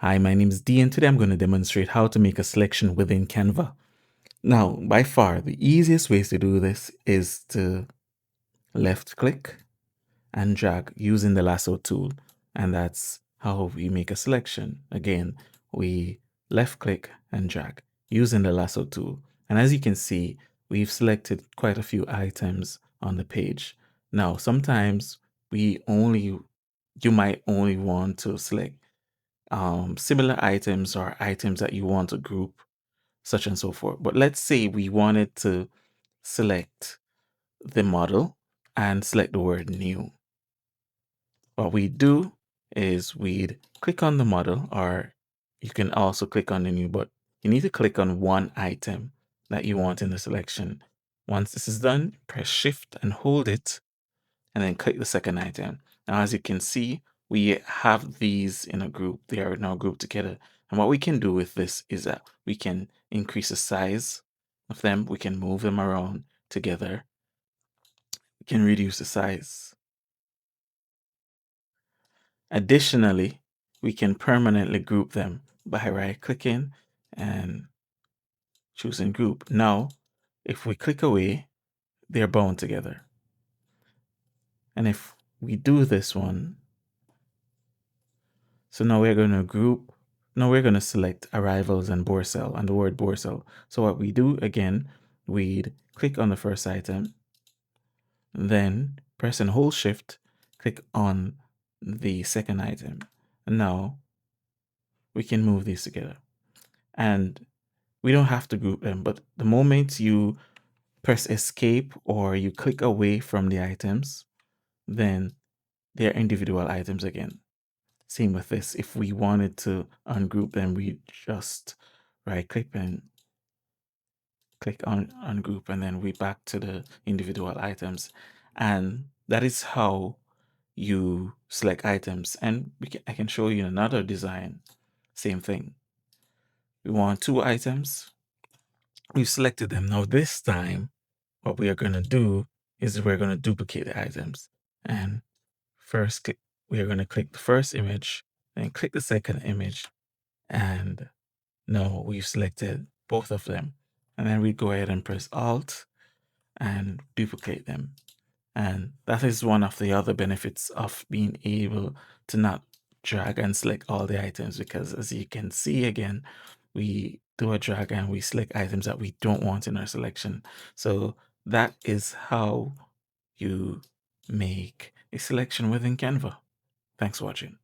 Hi, my name is Dee, and today I'm going to demonstrate how to make a selection within Canva. Now, by far, the easiest ways to do this is to left click and drag using the lasso tool. And that's how we make a selection. Again, we left click and drag using the lasso tool. And as you can see, we've selected quite a few items on the page. Now, sometimes you might only want to select similar items or items that you want to group, such and so forth. But let's say we wanted to select the model and select the word new. What we do is we'd click on the model, or you can also click on the new, but you need to click on one item that you want in the selection. Once this is done, press Shift and hold it, and then click the second item. Now, as you can see, we have these in a group. They are now grouped together. And what we can do with this is that we can increase the size of them. We can move them around together. We can reduce the size. Additionally, we can permanently group them by right-clicking and choosing group. Now, if we click away, they're bound together. And if we do this one, so now we're going to group, now we're going to select arrivals and Borcel and the word Borcel. So what we do again, we'd click on the first item, then press and hold Shift, click on the second item. And now we can move these together. And we don't have to group them, but the moment you press Escape or you click away from the items, then they're individual items again. Same with this. If we wanted to ungroup them, we just right click and click on ungroup, and then we back to the individual items. And that is how you select items. And I can show you another design. Same thing. We want two items. We've selected them. Now this time, what we are going to do is we're going to duplicate the items. And first, we are going to click the first image, then click the second image, and no, we've selected both of them. And then we go ahead and press Alt and duplicate them. And that is one of the other benefits of being able to not drag and select all the items, because as you can see again, we do a drag and we select items that we don't want in our selection. So that is how you make a selection within Canva. Thanks for watching.